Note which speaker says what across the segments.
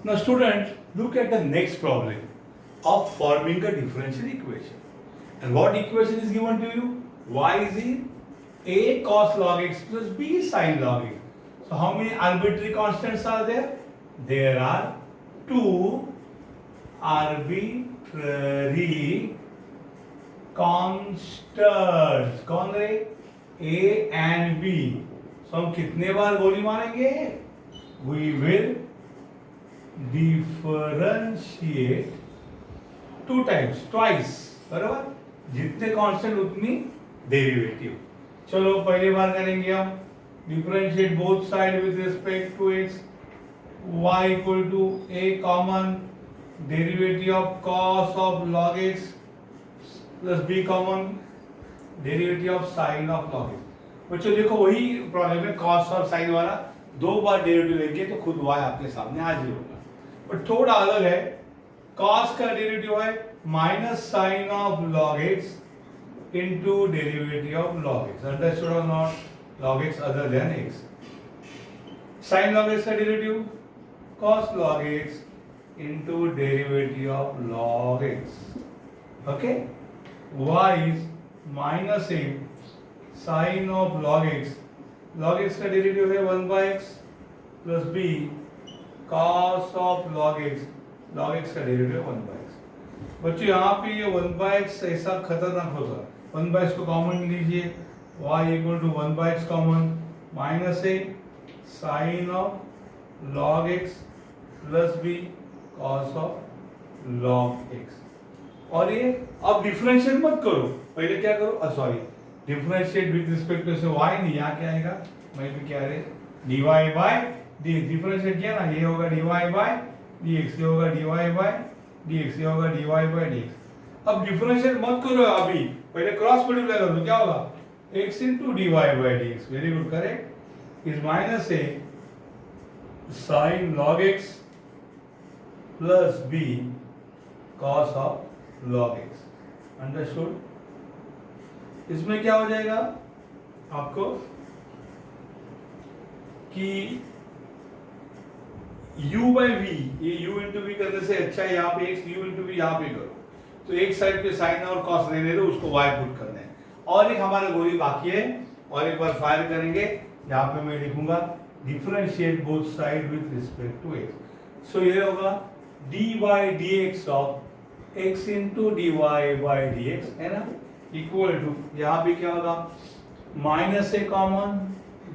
Speaker 1: Now students, look at the next problem of forming a differential equation. And what equation is given to you? Y is in a cos log x plus b sin log x. So how many arbitrary constants are there? There are two arbitrary constants. कौन रहे? A and B. So हम कितने बार गोली मारेंगे? We will differentiate two times, twice. बराबर? जितने constant उतनी derivative. चलो पहली बार करेंगे हम differentiate both side with respect to x. y equal to a common derivative of cos of log x plus b common derivative of sin of log x. बच्चों देखो वही प्रॉब्लम है, cos और sin वाला दो बार डेरिवेटिव लेंगे तो खुद y आपके सामने हाजिर होगा. बट थोड़ा अलग है. cos का डेरिवेटिव है minus sine of log x into derivative of log x. Understood or not? Log x other than x. Sin log x का derivative cos log x into derivative of log x. Okay? y is minus a sin of log x. log x का derivative है 1 by x plus b cos of log x. log x का derivative 1 by x. बच्चों यहाँ पे ये 1 by x ऐसा खतरनाक होगा. 1 by x को कॉमन लीजिए, y equal to 1 by x common minus a sine of log x plus b cos of log x. और ये अब डिफरेंशिएट मत करो, पहले क्या करो, sorry differentiate with respect to से y नहीं, यहाँ क्या आएगा, मैं भी क्या है dy by dx. डिफरेंशिएट किया ना, ये होगा dy by dx, ये होगा dy by dx, ये होगा dy by dx. अब डिफरेंशिएट मत करो अभी, पहले क्रॉस मल्टीप्लाई करो, क्या होगा x into dy by dx. Very good, correct. Is minus a sine log x plus b cos of log x. Understood. इसमें क्या हो जाएगा आपको कि u by v, ये u into v करने से अच्छा है यहाँ पे x u into v यहाँ पे करो, तो एक साइड पे साइन और कॉस रहने दो, उसको y पुट करना है. और एक हमारा गोली बाकी है, और एक बार फायर करेंगे. यहाँ पे मैं लिखूंगा differentiate both side with respect to x. So ये होगा dy dx of x into dy by dx, है ना, इक्वल टू यहाँ पे क्या होगा minus a common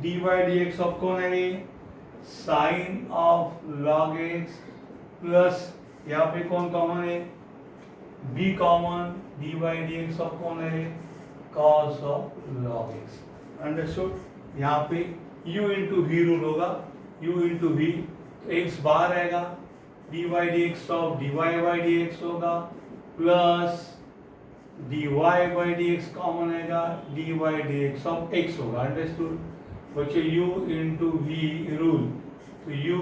Speaker 1: dy dx of कौन है ये sine of log x plus यहाँ पे कौन कॉमन है b common dy dx of कौन है cos of log x. Understood. यहाँ पे u into v रूल होगा, u into v x बाहर आएगा, dy dx of dy by dx होगा plus dy by dx common आएगा, dy dx ऑफ x होगा. अंडरस्टूड. बच्चों u into v रूल, तो u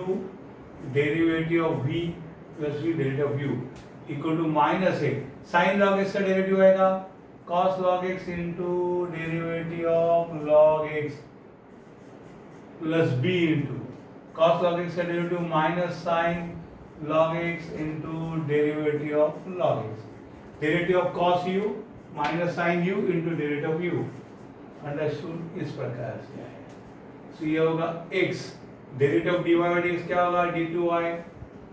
Speaker 1: derivative of v plus v derivative of u equal to minus a sine log x का derivative आएगा cos log x into derivative of log x plus b into cos log x का derivative minus sine log x into derivative of log x. Derivative of cos u minus sine u into derivative of u. Understood. इस प्रकार से है. तो ये होगा x derivative of dy by dx क्या होगा d2y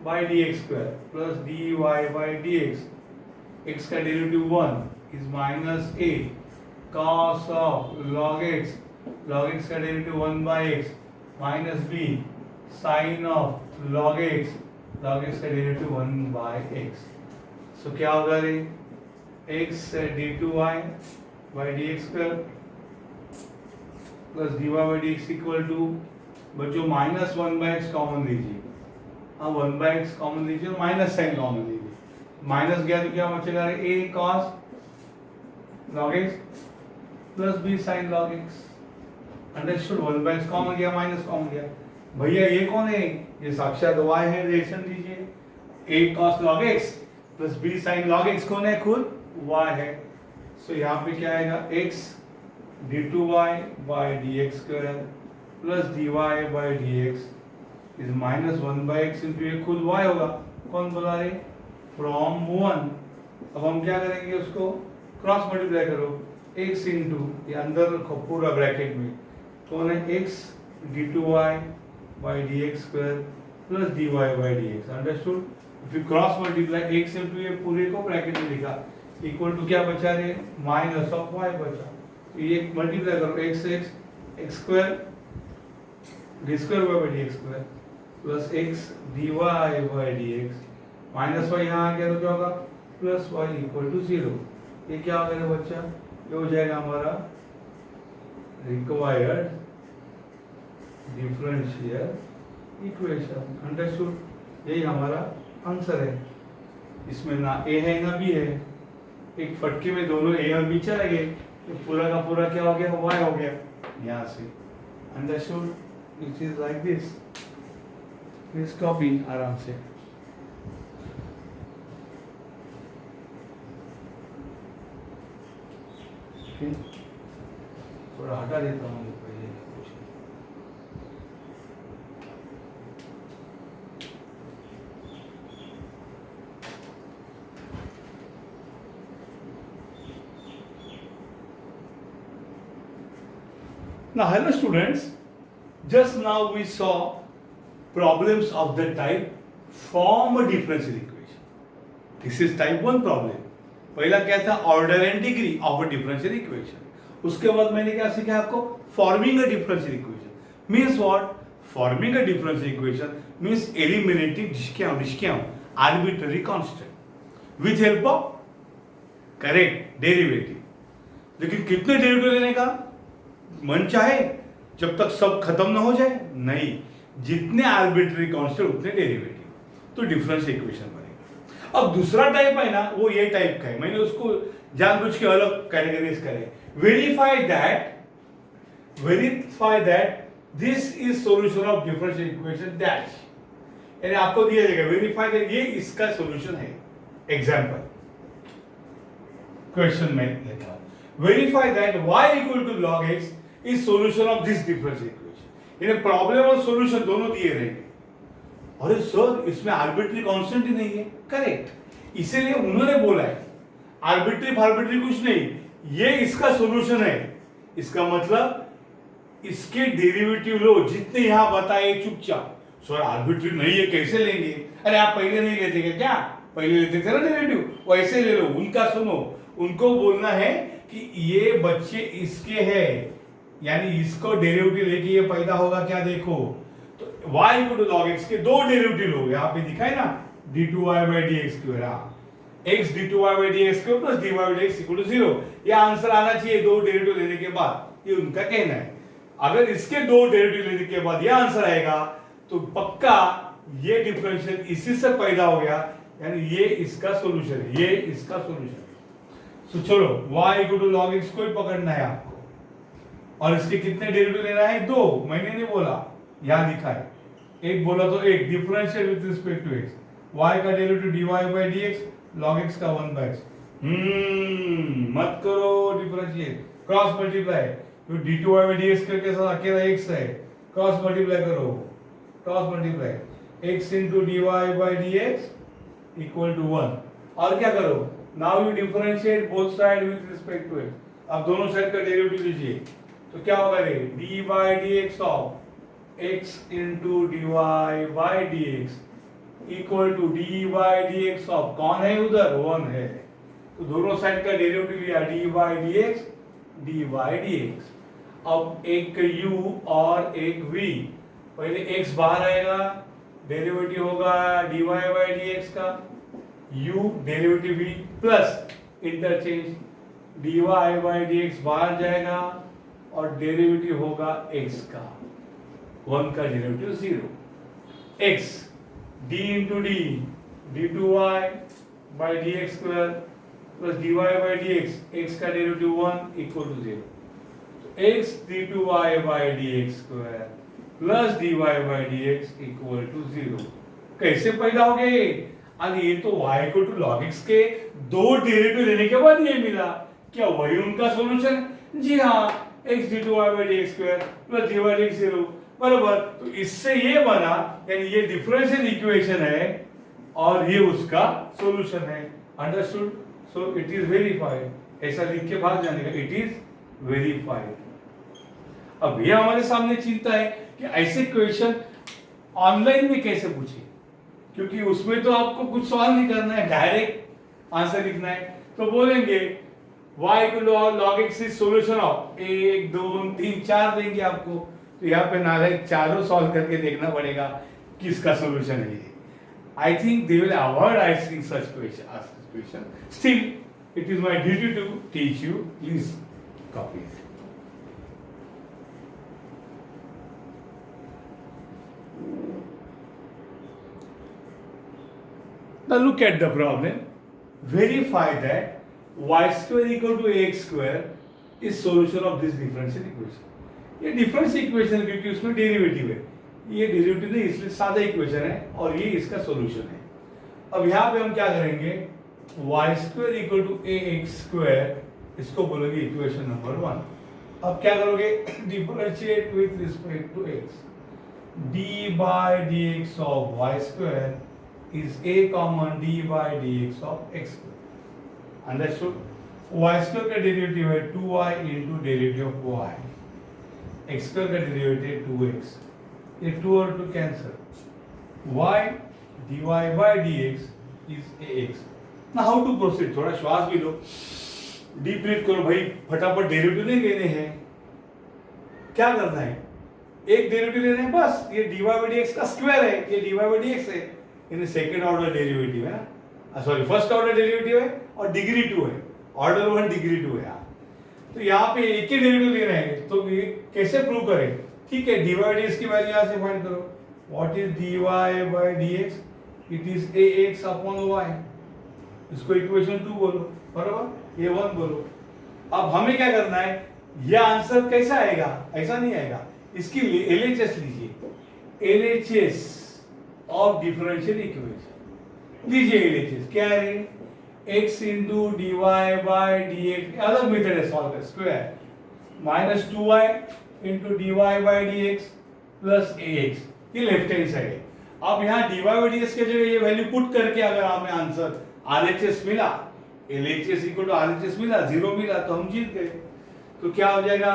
Speaker 1: by dx square plus dy by dx. x का derivative 1 is minus a cos of log x का derivative 1 by x minus b sine of log x का derivative 1 by x. So क्या होगा रे x d2y by dx square plus dy by dx equal to, बच्चों minus 1 by x common लीजिए, हाँ 1 by x common लीजिए, minus sine common लीजिए, minus गया तो क्या बचेगा रे a cos log x plus b sin log x. Understood. 1 by x common गया, माइनस कॉमन गया. भैया ये कौन है, ये साक्षात y है, रिएक्शन दीजिए. a cos log x plus b sin log x कौन है, खुद y है. सो यहाँ पे क्या आएगा x d2y by dx square plus dy by dx is minus one by x into ये खुद y होगा। कौन बोला रे? फ्रॉम 1। अब हम क्या करेंगे, उसको क्रॉस मल्टीप्लाई करो, x इंटू ये अंदर रखो पूरा ब्रैकेट में, कौन है x d2y by d x square plus dy by d x. Understood? If you cross multiply x into ये पूरे को ब्रैकेट में लिखा इक्वल टू क्या बचा रे? माइनस ऑफ y बचा। तो ये मल्टीप्लाई करो x x square d square by d x square plus x dy by d x minus y यहाँ आ गया तो क्या होगा? Plus y equal to 0। ये क्या हो गया बच्चा? ये हो जाएगा हमारा रिक्वायर्ड डिफरेंशियल इक्वेशन। अंडरस्टूड? यही हमारा आंसर है। इसमें ना a है ना b है, एक फटके में दोनों a और b चले गए तो पूरा का पूरा क्या हो गया? y हो गया यहाँ से। Understood? It is like this. Please copy आराम से। थोड़ा हटा देता हूँ पहले कुछ। Now, hello students. Just now we saw problems of the type form a differential equation. This is type 1 problem. पहला क्या था? Order and degree of a differential equation. उसके बाद मैंने क्या सीखा आपको? Forming a differential equation means what? Forming a differential equation means eliminating discount arbitrary constant with help of correct derivative. लेकिन कितने डेरिवेटिव लेने का मन चाहे जब तक सब खत्म ना हो जाए? नहीं, जितने आर्बिट्ररी कांस्टेंट उतने डेरिवेटिव, तो डिफरेंशियल इक्वेशन बनेगा। अब दूसरा टाइप है ना, वो ये टाइप का है। मैंने उसको जानबूझ के अलग कैटेगरीज करे। Verify that this is solution of differential equation that, यानी आपको दिया जाएगा वेरीफाई दैट ये इसका सॉल्यूशन है। एग्जांपल क्वेश्चन में लिखा verify that y equal to log x is solution of this differential equation. यानी प्रॉब्लम और सॉल्यूशन दोनों दिए रहेंगे। अरे सर, इसमें आर्बिट्री कांस्टेंट ही नहीं है। करेक्ट, इसीलिए उन्होंने बोला है आर्बिट्री फार्बिट्री कुछ नहीं, ये इसका सॉल्यूशन है। इसका मतलब इसके डेरिवेटिव लो जितने यहां बताए चुपचाप। सर आर्बिट्री नहीं है कैसे लेंगे? अरे आप पहले नहीं लेते क्या? पहले लेते थे ना डेरिवेटिव, वैसे ले लो। उनका सुनो, उनको बोलना है कि ये बच्चे इसके हैं, यानी इसको डेरिवेटिव लेके ये पैदा होगा क्या? देखो तो y equal to log x के दो डेरिवेटिव लो, यहाँ पे दिखा है ना d2y by dx square. x d2y by dx square plus dy by dx equal to 0। ये आंसर आना चाहिए दो डेरिवेटिव लेने के बाद, ये उनका कहना है। अगर इसके दो डेरिवेटिव लेने के बाद ये आंसर आएगा तो पक्का ये डिफरेंशियल इसी से पैदा हो गया, यानी ये इसका सॉल्यूशन है, ये इसका सॉल्यूशन है। तो चलो y equal to log x को ही पकड़ना है आपको, और इसके कितने डेरिवेटिव लेना है? दो। मैंने नहीं बोला, यहां लिखा है। एक बोला तो एक differential with respect to x, y का derivative dy by dx, log x का 1 बाय x। मत करो डिफरेंशिएट, क्रॉस मल्टीप्लाई। तो d2y बाय dx के साथ अकेला x है, क्रॉस मल्टीप्लाई करो, cross multiply x into dy by dx equal to 1। और क्या करो? Now you differentiate both side with respect to x। अब दोनों साइड का डेरिवेटिव लीजिए तो क्या होगा रे? dy by dx of x into dy by dx equal to dy by dx of, कौन है उधर? 1 है, तो दोनों साइड का डेरिवेटिव लिया dy by dx, dy by dx। अब एक u और एक v, पहले x बाहर आएगा, डेरिवेटिव होगा dy by dx का, u derivative v plus interchange dy by dx बाहर जाएगा और डेरिवेटिव होगा x का, 1 का derivative 0। x d into d d2y by dx square plus dy by dx, x का डेरिवेटिव 1 इक्वल टू 0। तो x d2y by dx square plus dy by dx equal to 0 कैसे पैदा हो गए? अरे ये तो y equal to log x के दो डेरिवेटिव लेने के बाद ये मिला। क्या वही उनका सॉल्यूशन? जी हाँ, x d2y by dx square plus dy by dx 0। बराबर। तो इससे ये बना, यानी ये डिफरेंशियल इक्वेशन है और ये उसका सॉल्यूशन है। Understood? So it is verified, ऐसा लिख के भाग जाने का, इट इज वेरीफाइड। अब ये हमारे सामने चिंता है कि ऐसे क्वेश्चन ऑनलाइन में कैसे पूछे, क्योंकि उसमें तो आपको कुछ सवाल नहीं करना है, डायरेक्ट आंसर लिखना है। तो बोलेंगे y equal log x is solution of 1 2 3 4 देंगे आपको। तो यहाँ पे नालायक चारों सॉल्व करके देखना पड़ेगा किसका सॉल्यूशन है ये। I think they will avoid asking such question. Still it is my duty to teach you, please copy it. Now look at the problem. Verify that y square equal to ax square is solution of this differential equation. ये differential equation है क्योंकि उसमें derivative है, ये derivative नहीं इसलिए सादा equation है और ये इसका सॉल्यूशन है। अब यहाँ पे हम क्या करेंगे, y square equal to ax square, इसको बोलेंगे इक्वेशन नंबर 1। अब क्या करोगे, differentiate with respect to x, d by dx of y square is a common d by dx of x square। Understood? y square का derivative है 2y into derivative of y, x square का derivative 2x, ये 2 और 2 cancel, y dy by dx is ax। now how to proceed, थोड़ा श्वास भी लो, deep breath करो भाई, फटाफट डेरिवेटिव नहीं लेने हैं। क्या करना है, एक डेरिवेटिव लेना है बस, ये dy by dx का स्क्वायर है, ये dy by dx है, यानी सेकेंड ऑर्डर डेरिवेटिव है ना, सॉरी फर्स्ट ऑर्डर डेरिवेटिव है और डिग्री 2 है, ऑर्डर 1 डिग्री 2 है। तो यहाँ पे एक ही डेरिवेटिव ले रहे हैं, तो ये कैसे प्रूव करें? ठीक है, dy by dx की वैल्यू यहाँ से फाइंड करो। What is dy by dx? It is ax upon y, इसको इक्वेशन 2 बोलो, बराबर, ये 1 बोलो। अब हमें क्या करना है, ये आंसर कैसा आएगा, ऐसा नहीं आएगा, इसकी LHS लीजिए, LHS ऑफ डिफरेंशियल इक्वेशन लीजिए। LHS क्या है, x into dy by dx, अलग मेथड है सॉल्व कर, square minus 2y into dy by dx plus ax, ये लेफ्ट हैंड साइड है। अब यहाँ dy बाय dx के जगह ये वैल्यू पुट करके अगर हमें आंसर RHS मिला, LHS इक्वल टू RHS मिला, 0 मिला, तो हम जीत गए। तो क्या हो जाएगा,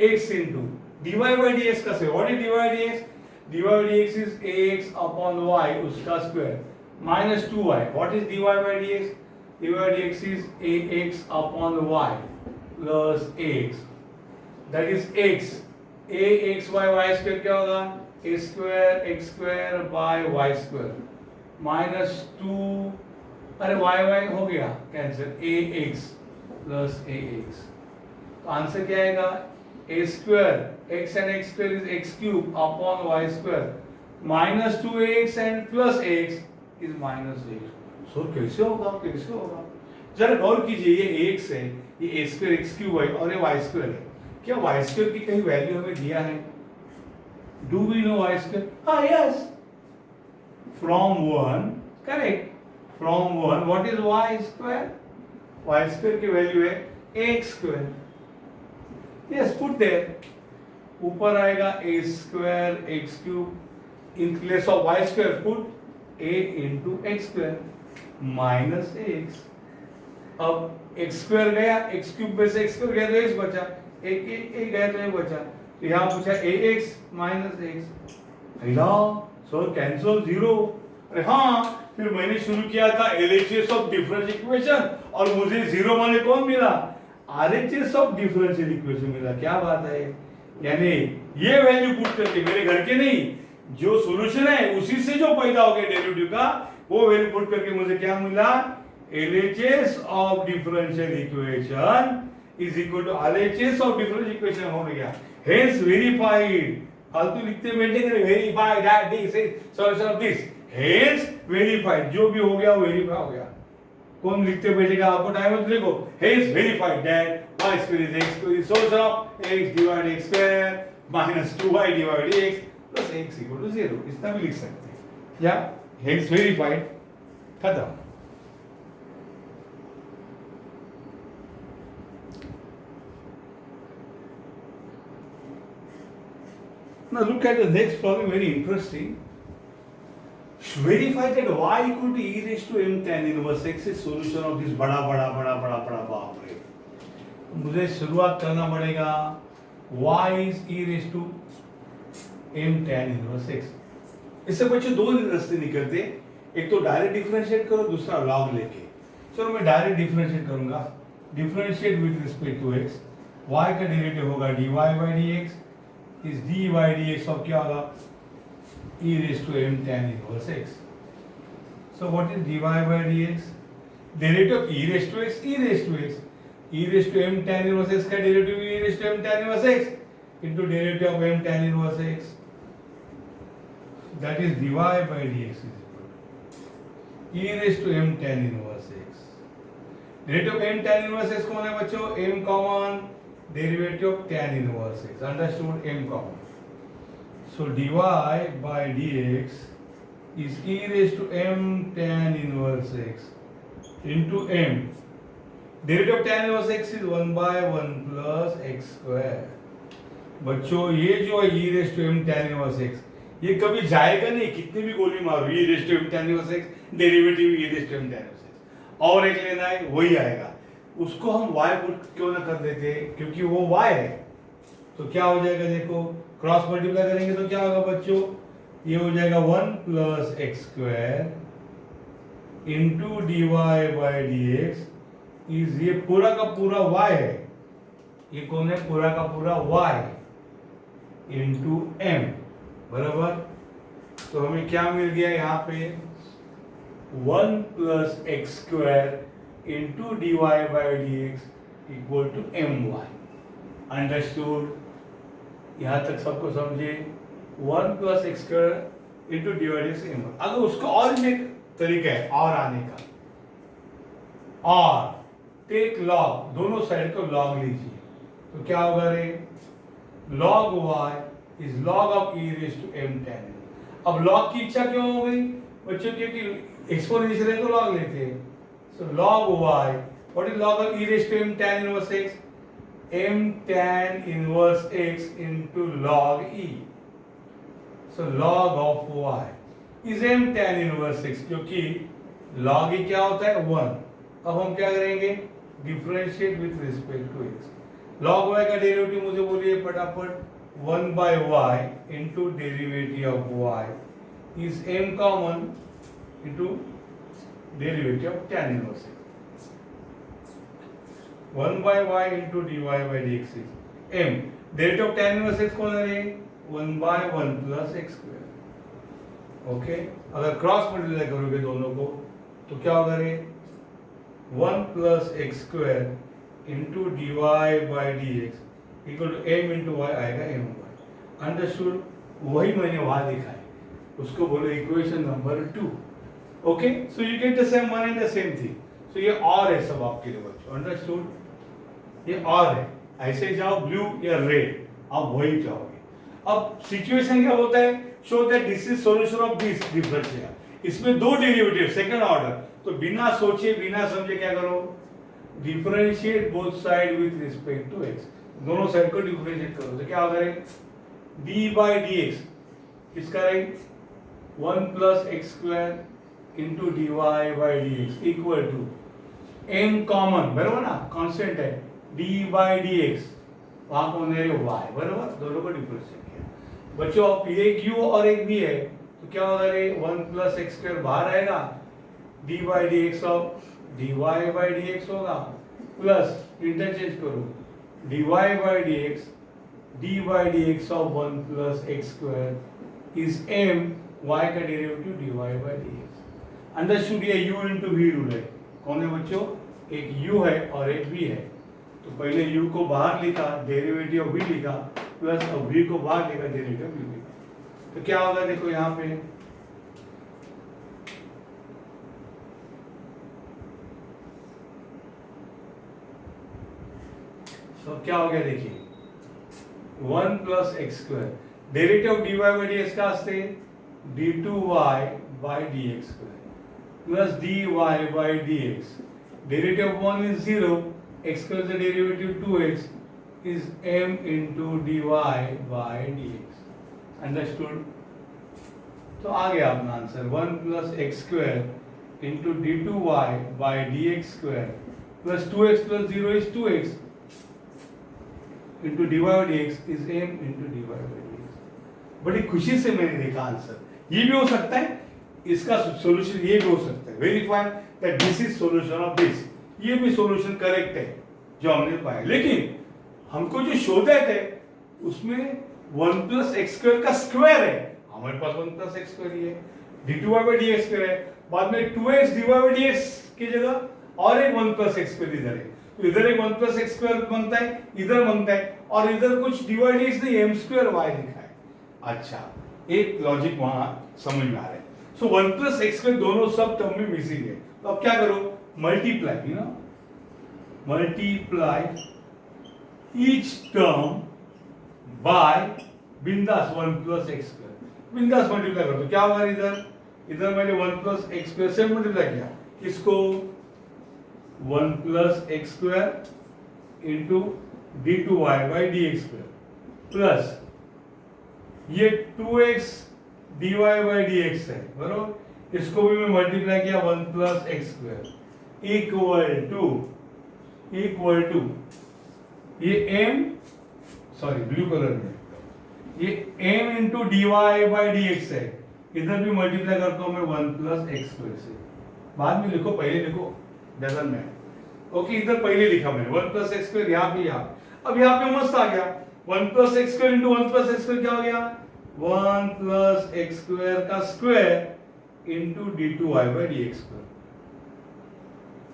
Speaker 1: x into dy by dx का से, what is dy by dx? dy by dx is ax upon y, उसका square, minus 2y, what is dy by dx? dy by dx is ax upon y plus ax, that is x, ax by y square क्या होगा, a square x square by y square minus 2, अरे y हो गया cancel, ax plus ax, तो answer क्या आएगा, a square x and x square is x cube upon y square minus 2x and plus x is minus x। सो कैसे होगा, कैसे होगा, जरा गौर कीजिए, ये x है, ये a square x cube है और ये y square है, क्या y square की कहीं वैल्यू हमें दिया है? Do we know y square? हाँ, yes, from 1, correct, from 1 what is y square? y square की वैल्यू है x square, yes, put there, ऊपर आएगा a square x cube, in place of y square put a into x square minus x। अब x square गया, x cube में से x square गया तो x बचा, एक गया तो एक बचा, तो यहाँ पूछा ax minus x, सो कैंसिल 0। अरे हाँ, फिर मैंने शुरू किया था LHS ऑफ डिफरेंशियल इक्वेशन और मुझे 0 माने कौन मिला, RHS ऑफ डिफरेंशियल इक्वेशन मिला। क्या बात है, यानी ये वैल्यू पुट करके, मेरे घर के नहीं, जो सॉल्यूशन है उसी से जो पैदा हो गया डेरिवेटिव का, वो वैल्यू पुट करके मुझे क्या मिला, LHS of differential equation is equal to RHS of differential equation हो गया, हेंस वेरीफाइड। फालतू लिखते मेंटेन करें, verified that this is solution of this, hence verified, जो भी हो गया वो वेरीफाई हो गया। कौन लिखते बैठेगा, आपको टाइम है तो लिखो, hence verified that y square is x square is solution of x divided x square minus 2y divided x plus x equal to 0, इतना भी लिख सकते हैं, या हेंस वेरीफाइड, खत्म। Now look at the next problem, very interesting. Verify that y equal to e raised to m tan inverse x is solution of this बड़ा बाप रे. मुझे शुरुआत करना पड़ेगा y is e raised to m tan inverse x. इससे बच्चों दो रास्ते निकलते, एक तो डायरेक्ट डिफरेंशिएट करो, दूसरा लॉग लेके. चलो मैं डायरेक्ट डिफरेंशिएट करूंगा. Differentiate with respect to x, y का डेरिवेटिव होगा dy by dx, इस dy dx ऑफ क्या होगा e raised to m tan inverse x. So what is dy by dx? Derivative of e raised to x, e raised to x. e raised to m tan inverse x का derivative e raised to m tan inverse x into derivative of m tan inverse x. That is dy by dx is equal to e raised to m tan inverse x. Derivative of m tan inverse x कौन है बच्चों? m common, derivative of tan inverse x. Understood? M common. So dy by dx is e raised to m tan inverse x into m. Derivative of tan inverse x is 1 by 1 plus x square. बच्चों ये जो है e raised to m tan inverse x, ये कभी जाएगा नहीं, कितनी भी गोली मारो. e raised to m tan inverse x, derivative e raised to m tan inverse x, और एक लेना है वही आएगा. उसको हम y पुट क्यों ना कर देते, क्योंकि वो y है. तो क्या हो जाएगा देखो, क्रॉस मल्टीप्लाई करेंगे तो क्या होगा बच्चों, ये हो जाएगा 1 plus x square into d y by d x is, ये पूरा का पूरा y है, ये कौन है, पूरा का पूरा y इंटू m बराबर. तो हमें क्या मिल गया यहाँ पे, 1 plus x square into d y by d x equal to m y. Understood? यहाँ तक सबको समझे. 1 plus x square into divided से एम. अगर उसका और भी एक तरीका है और आने का, और टेक लॉग, दोनों साइड को लॉग लीजिए तो क्या होगा रे, log y is log of e raise to m tan. अब लॉग की इच्छा क्यों हो गई बच्चों, क्योंकि एक्सपोनेंशियल है तो लॉग लेते हैं. So log y, what is log of e raise to m tan inverse x, m tan inverse x into log e. So log of y is m tan inverse x, क्योंकि log e क्या होता है 1. अब हम क्या करेंगे, differentiate with respect to x. log y का derivative मुझे बोलिए फटाफट, 1 by y into derivative of y is m common into derivative of tan inverse x. 1 by y into dy by dx is m. Derivative of tan inverse x कौन है, 1 by 1 plus x square. Okay, अगर cross multiply करोगे दोनों को तो क्या होगा रे, 1 plus x square into dy by dx equal to m into y आएगा m y. अंडरस्टूड? वही मैंने वहां लिखा है, उसको बोलो equation number 2. Okay, so you get the same one and the same thing. So ये और है सब आपके लिए बच्चों. अंडरस्टूड? ये और है, ऐसे जाओ ब्लू या रेड, आप वही जाओगे. अब सिचुएशन क्या होता है, show that this is solution of this differential. इसमें दो डेरिवेटिव सेकंड ऑर्डर, तो बिना सोचे बिना समझे क्या करो, differentiate both side with respect to x. दोनों साइड को डिफरेंशिएट करो तो क्या होगा रे, d बाई डी एक्स किसका रे, 1 plus x square into d y by d x equal to m common, बराबर ना, कांस्टेंट है, d बाई डी एक्स, वहां कौन है रे, y बराबर. दोनों को डिफरेंशिएट किया बच्चों. अब एक u और एक v है तो क्या होगा रे, 1 प्लस एक्स स्क्वायर बाहर आएगा, d by d x of dy by d x होगा, प्लस इंटरचेंज करो dy by dx, d by dx of 1 plus x square is m, y का derivative dy by dx. Understood? ये u into v rule है. कौन है बच्चों, एक u है और एक v है. तो पहले u को बाहर लिखा, डेरिवेटिव of v लिखा, प्लस अब v को बाहर लिखा, डेरिवेटिव v लिखा. तो क्या होगा देखो यहाँ पे, तो क्या हो गया देखिए, 1 plus x square, derivative d y by d x का असते d2y by d x square plus dy by d x. Derivative 1 is 0, x square the derivative 2x is m into dy by dx. Understood? तो आ गया अपना answer 1 plus x square into d two y by d x square plus 2x plus 0 is 2x into d y by d x is m into d y by d x. बड़ी खुशी से मैंने देखा answer, ये भी हो सकता है, इसका सॉल्यूशन ये भी हो सकता है। Verify that this is solution of this, ये भी सॉल्यूशन करेक्ट है जो हमने पाया। लेकिन हमको जो शोधा है उसमें 1 प्लस एक्स स्क्वायर का स्क्वायर है, हमारे पास 1 प्लस एक्स स्क्वायर ही है, d two y by d x square है, बाद में 2x d y by d x की जगह और एक 1 प्लस एक्स स्क्वायर इधर है, तो इधर एक 1 प्लस एक्स स्क्वायर बनता है, इधर बनता है, और इधर कुछ डी वाई डी एक्स नहीं m स्क्वायर y लिखा है। अच्छा, एक लॉजिक वहां समझ में आ रहा है। सो 1 प्लस एक्स स्क्वायर दोनों सब टर्म में मिसिंग है, तो अब क्या करो, multiply, you know, multiply each term by बिंदास 1 प्लस एक्स स्क्वायर, बिंदास मल्टीप्लाई कर दो। क्या होगा इधर मैंने 1 प्लस एक्स स्क्वायर से मल्टीप्लाई किया, किसको, 1 plus x square into d two y by d x square plus ये 2x d y by d x है, बरोबर, इसको भी मैं मल्टीप्लाई किया 1 plus x square equal to ये m, सॉरी ब्लू कलर में, ये m into d y by d x है, इधर भी मल्टीप्लाई करता हूं मैं 1 प्लस एक्स स्क्वायर से। बाद में लिखो, पहले लिखो, डजन में ओके, इधर पहले लिखा मैंने 1 प्लस एक्स स्क्वायर, यहाँ पे यहाँ, अब यहाँ पे मस्त आ गया 1 plus x square into 1 plus x square क्या हो गया, 1 प्लस एक्स स्क्वायर का square into d two y by d x square.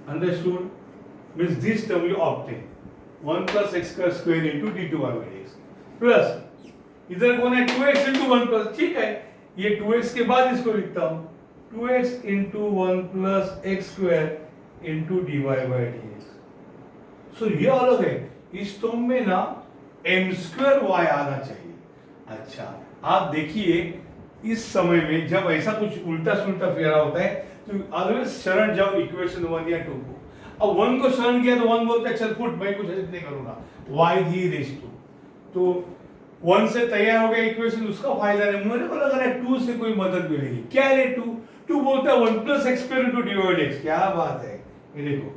Speaker 1: Understood? Means this term you obtain 1 plus x square square into d two y by d x plus इधर कौन है 2x into 1 plus, ठीक है, ये 2x के बाद इसको लिखता हूं 2x into 1 plus x square into d y by d x. So ये अलग है, इस टर्म में ना m स्क्वायर y आना चाहिए। अच्छा, आप देखिए इस समय में जब ऐसा कुछ उल्टा सुल्टा फेरा होता है तो ऑलवेज शरण जाओ इक्वेशन 1 या 2 को। अब 1 को शरण किया तो 1 बोलता है चल फुट, मैं कुछ हेल्प नहीं करूंगा, y दी रेस टू, तो 1 से तैयार हो गया इक्वेशन, उसका फायदा नहीं, मुझे को लग रहा है 2 से कोई मदद मिलेगी। क्या है 2 बोलता है 1 plus x square into d y by d x. क्या बात है, ये देखो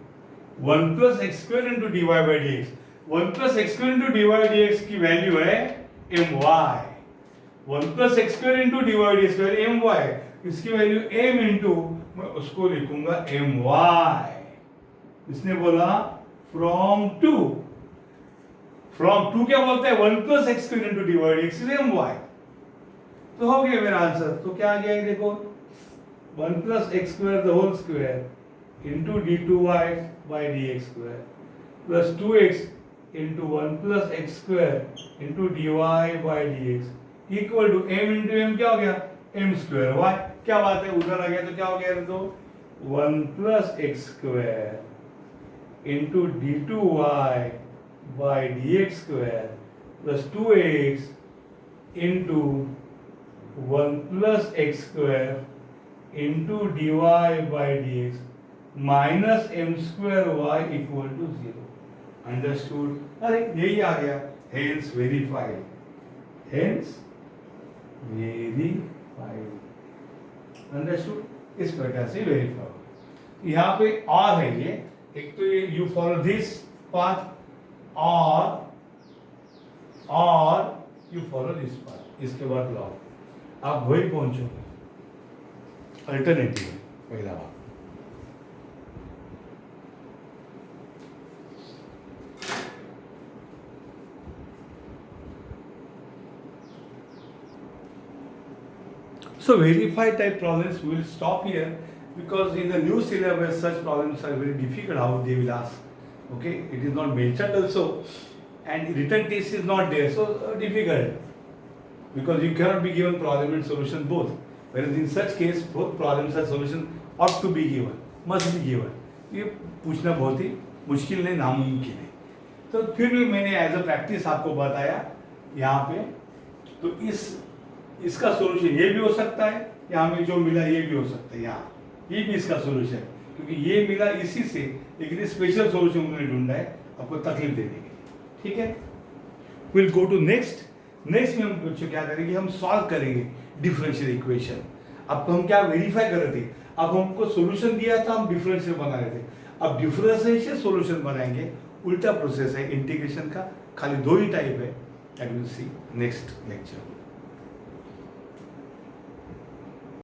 Speaker 1: 1 plus x square into d y by d x, 1 plus x square into d y d x की वैल्यू है my, 1 plus x square into d y d square my, इसकी value m into, मैं उसको लिखूंगा my। इसने बोला from to क्या बोलता है 1 plus x square into d y d x my, तो हो गया मेरा आंसर। तो क्या आ गया ये देखो 1 plus x square the whole square into d two y by d x square plus 2x into 1 plus x square into d y by d x equal to m into m, क्या हो गया m square y। क्या बात है, उधर आ गया तो क्या हो गया, तो 1 plus x square into d two y by d x square plus 2x into 1 plus x square into d y by d x minus m square y equal to 0। Understood? अरे यही आ गया, hence verified, hence verified. Understood? इस प्रकार से verify. यहाँ पे और है ये, एक तो ये यू फॉलो दिस पाथ और यू फॉलो दिस पाथ, इसके बाद लॉ, आप वही पहुंचोगे। अल्टरनेटिव पहला बात। So verify type problems will stop here because in the new syllabus such problems are very difficult how they will ask. Okay, it is not mentioned also, and written test is not there, so difficult because you cannot be given problem and solution both. Whereas in such case both problems and solution ought to be given, must be given. ये पूछना बहुत ही मुश्किल नहीं, नामुमकिन है। तो फिर भी मैंने एज अ प्रैक्टिस आपको बताया यहाँ पे। तो इसका सॉल्यूशन ये भी हो सकता है, यहाँ में जो मिला ये भी हो सकता है, यहाँ ये भी इसका सॉल्यूशन, क्योंकि ये मिला इसी से, लेकिन स्पेशल सॉल्यूशन उन्होंने ढूंढा है आपको तकलीफ देने के लिए। ठीक है, will go to next. Next में हम बच्चों क्या करेंगे, हम सॉल्व करेंगे डिफरेंशियल इक्वेशन। अब हम क्या वेरीफाई कर रहे थे, अब हमको सॉल्यूशन दिया था, हम डिफरेंशियल बना रहे थे, अब डिफरेंशियल से सॉल्यूशन बनाएंगे। उल्टा प्रोसेस है इंटीग्रेशन का, खाली 2 ही टाइप है। And will see next lecture.